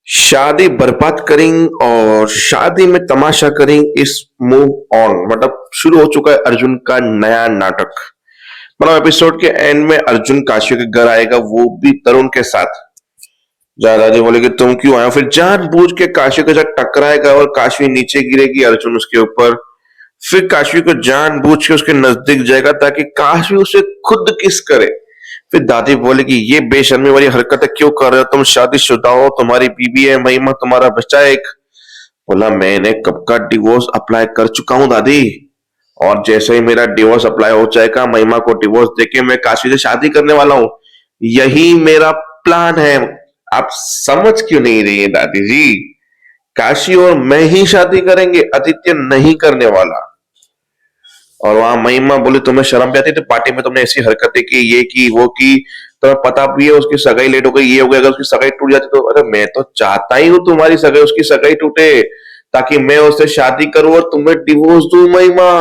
शादी बर्बाद करेंगे और शादी में तमाशा करेंगे इस मूव ऑन मतलब शुरू हो चुका है अर्जुन का नया नाटक। मतलब एपिसोड के एंड में अर्जुन काशियों के घर आएगा, वो भी तरुण के साथ। जहाँ दादी बोलेगी तुम क्यों आए हो, फिर जानबूझ के काशियों के साथ टकराएगा और काशी नीचे गिरेगी, अर्जुन उसके ऊपर। फिर काशी को जानबूझ के उसके नजदीक जाएगा ताकि काशी उसे खुद किस करे। फिर दादी बोलेगी ये बेशर्मी वाली हरकतें क्यों कर रहे हो, तुम शादीशुदा हो, तुम्हारी बीबी है, महिमा तुम्हारा बच्चा है एक। बोला मैंने कब का डिवोर्स अप्लाई कर चुका हूँ दादी, और जैसे ही मेरा डिवोर्स अप्लाई हो जाएगा महिमा को डिवोर्स देके मैं काशी से शादी करने वाला हूँ। यही मेरा प्लान है। आप समझ क्यों नहीं रही है दादी जी? काशी और मैं ही शादी करेंगे, आदित्य नहीं करने वाला। और वहां महिमा बोली तुम्हें शर्म भी आती तो पार्टी में तुमने ऐसी हरकतें की, ये की वो की, तुम्हें पता भी है उसकी सगाई लेट हो गई, ये हो गया, अगर उसकी सगाई टूट जाती तो अरे मैं तो चाहता ही हूँ तुम्हारी सगाई उसकी सगाई टूटे ताकि मैं उससे शादी करूं और तुम्हें डिवोर्स दूं महिमा।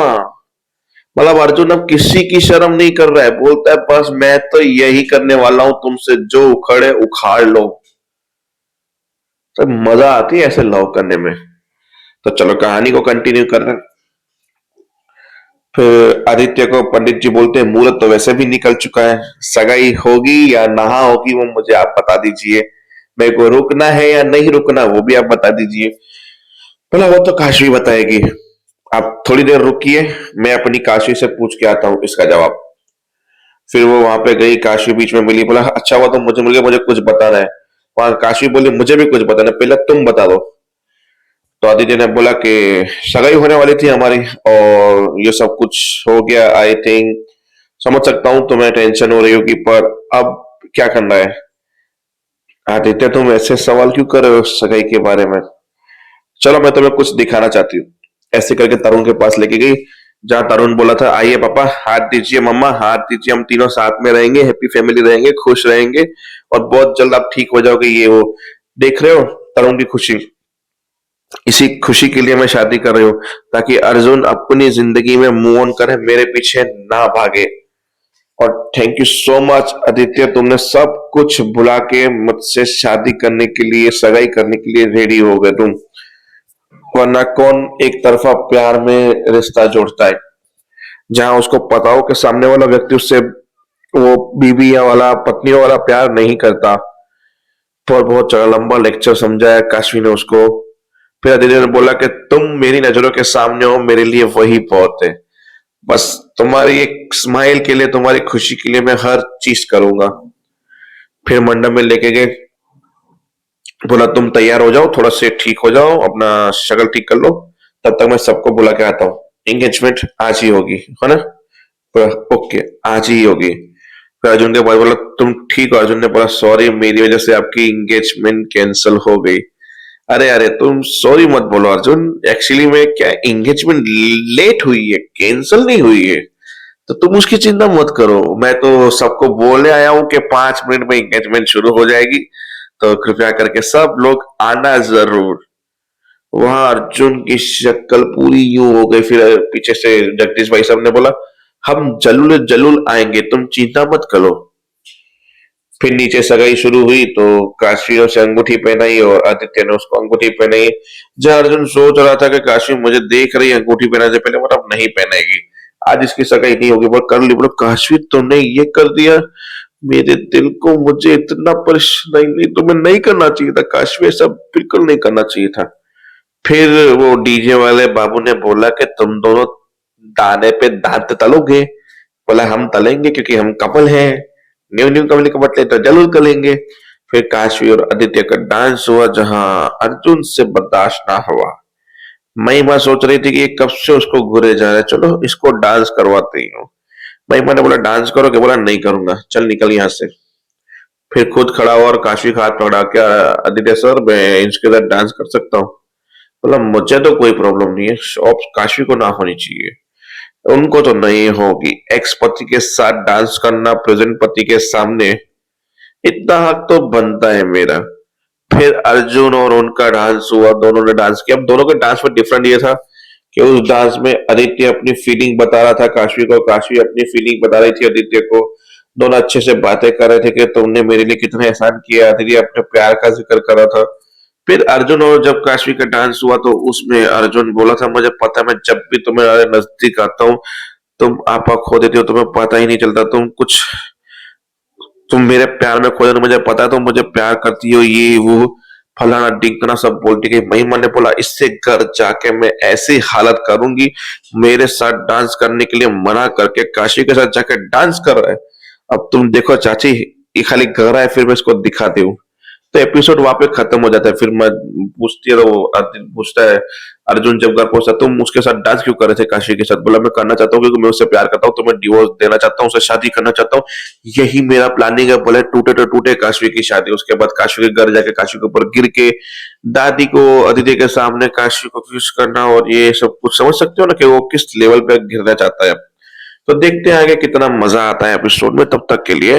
मतलब अर्जुन अब किसी की शर्म नहीं कर रहा है, बोलता है बस मैं तो यही करने वाला हूं, तुमसे जो उखड़े उखाड़ लो। तो मजा आती है ऐसे लव करने में। तो चलो कहानी को कंटिन्यू कर रहे हैं। फिर आदित्य को पंडित जी बोलते हैं मुहूर्त तो वैसे भी निकल चुका है, सगाई होगी या नहा होगी वो मुझे आप बता दीजिए, मेरे को रुकना है या नहीं रुकना वो भी आप बता दीजिए। बोला वो तो काशी बताएगी, आप थोड़ी देर रुकिए, मैं अपनी काशी से पूछ के आता हूँ इसका जवाब। फिर वो वहां पे गई, काशी बीच में मिली, बोला अच्छा हुआ तो मुझे मिल गया, मुझे कुछ बताना है। वहां काशी बोली मुझे भी कुछ बताना है, पहले तुम बता दो। तो आदित्य ने बोला कि सगाई होने वाली थी हमारी और ये सब कुछ हो गया, आई थिंक समझ सकता हूँ तुम्हें टेंशन हो रही होगी, पर अब क्या करना है? आदित्य तुम ऐसे सवाल क्यों कर रहे हो सगाई के बारे में? चलो मैं तुम्हें कुछ दिखाना चाहती हूँ। ऐसे करके तरुण के पास लेके गई, जहां तरुण बोला था आइए पापा हाथ दीजिए, मम्मा हाथ दीजिए, हम तीनों साथ में रहेंगे, हैप्पी फैमिली रहेंगे, खुश रहेंगे और बहुत जल्द आप ठीक हो जाओगे, ये वो। देख रहे हो तरुण की खुशी, इसी खुशी के लिए मैं शादी कर रही हूँ ताकि अर्जुन अपनी जिंदगी में मूव ऑन करे, मेरे पीछे ना भागे। और thank you so much Aditya, तुमने सब कुछ भुला के मुझसे शादी करने के लिए, सगाई करने के लिए रेडी हो गए तुम, वरना कौन एक तरफा प्यार में रिश्ता जोड़ता है जहां उसको पता हो कि सामने वाला व्यक्ति उससे वो बीवी वाला पत्नियों वाला प्यार नहीं करता। और बहुत लंबा लेक्चर समझाया काशवी ने उसको। फिर आदित्य ने बोला कि तुम मेरी नजरों के सामने हो, मेरे लिए वही बहुत है, बस तुम्हारी एक स्माइल के लिए, तुम्हारी खुशी के लिए मैं हर चीज करूंगा। फिर मंडप में लेके गए, बोला तुम तैयार हो जाओ, थोड़ा से ठीक हो जाओ, अपना शक्ल ठीक कर लो, तब तक मैं सबको बुला के आता हूँ, एंगेजमेंट आज ही होगी है ना? बोला ओके आज ही होगी। फिर अर्जुन के बाद बोला तुम ठीक हो? अर्जुन ने बोला सॉरी मेरी वजह से आपकी एंगेजमेंट कैंसिल हो गई। अरे अरे तुम सॉरी मत बोलो अर्जुन, एक्चुअली में क्या एंगेजमेंट लेट हुई है, कैंसिल नहीं हुई है, तो तुम उसकी चिंता मत करो, मैं तो सबको बोले आया हूं कि 5 मिनट में एंगेजमेंट शुरू हो जाएगी, तो कृपया करके सब लोग आना जरूर। वहां अर्जुन की शक्ल पूरी यूं हो गई। फिर पीछे से जगदीश भाई साहब ने बोला हम जरूर जरूर आएंगे, तुम चिंता मत करो। फिर नीचे सगाई शुरू हुई तो काशी ने उसे अंगूठी पहनाई और आदित्य ने उसको अंगूठी पहनाई। जहां अर्जुन सोच रहा था कि काशी मुझे देख रही है अंगूठी पहनाने से पहले, मतलब नहीं पहनेगी, आज इसकी सगाई नहीं होगी, पर कर ली। बोलो काशी तुमने ये कर दिया, मेरे दिल को, मुझे इतना परेशान, नहीं तुम्हें नहीं करना चाहिए था काशी, ऐसा बिल्कुल नहीं करना चाहिए था। फिर वो डीजे वाले बाबू ने बोला कि तुम दोनों दाने पे दांत तलोगे। बोला हम तलेंगे क्योंकि हम कपल हैं, न्यू न्यू कपल के बदले तो जरूर करेंगे। फिर काशी और आदित्य का डांस हुआ जहां अर्जुन से बर्दाश्त ना हुआ। महिमा सोच रही थी कि ये कब से उसको घुरे जा रहा है, चलो इसको डांस करवाते ही हूँ। महिमा ने बोला डांस करोगे? बोला नहीं करूंगा, चल निकल यहाँ से। फिर खुद खड़ा हुआ और काशी का हाथ पकड़ा, क्या आदित्य सर मैं इसके साथ डांस कर सकता हूँ? बोला मुझे तो कोई प्रॉब्लम नहीं है, शॉप काशी को ना होनी चाहिए। उनको तो नहीं होगी, एक्स पति के साथ डांस करना प्रेजेंट पति के सामने, इतना हक तो बनता है मेरा। फिर अर्जुन और उनका डांस हुआ, दोनों ने डांस किया। अब दोनों के डांस में डिफरेंट ये था कि उस डांस में आदित्य अपनी फीलिंग बता रहा था काशी को, काशी अपनी फीलिंग बता रही थी आदित्य को। दोनों अच्छे से बातें कर रहे थे कि तुमने मेरे लिए कितना एहसान किया, आदित्य अपने प्यार का जिक्र कर रहा था। फिर अर्जुन और जब काशवी का डांस हुआ तो उसमें अर्जुन बोला था, मुझे पता है मैं जब भी तुम्हारे नजदीक आता हूँ तुम आपा खो देती हो, तुम्हें पता ही नहीं चलता, तुम मेरे प्यार में खो जाते हो, मुझे पता है तुम मुझे प्यार करती हो, ये वो फलाना ढिमकाना सब बोलती गई। महिमा ने बोला, इससे घर जाके मैं ऐसी हालत करूंगी, मेरे साथ डांस करने के लिए मना करके काशी के साथ जाके डांस कर रहा है। अब तुम देखो चाची, ये खाली कर रहा है, फिर मैं इसको दिखाती हूँ। तो एपिसोड वहां पे खत्म हो जाता है। फिर मैं पूछती है तो वो अर्जुन पूछता है, अर्जुन जब घर पहुंचता है, तुम उसके साथ डांस क्यों कर रहे थे काशी के साथ? बोला, मैं करना चाहता हूँ क्योंकि मैं उससे प्यार करता हूँ, तो मैं डिवोर्स देना चाहता हूँ, उससे शादी करना चाहता हूँ, यही मेरा प्लानिंग है। बोले, टूटे तो टूटे काशी की शादी। उसके बाद काशी के घर जाके काशी के ऊपर गिर के दादी को अदिति के सामने काशी को किस करना, और ये सब कुछ समझ सकते हो ना कि वो किस लेवल पे गिरना चाहता है। तो देखते हैं आगे कितना मजा आता है एपिसोड में। तब तक के लिए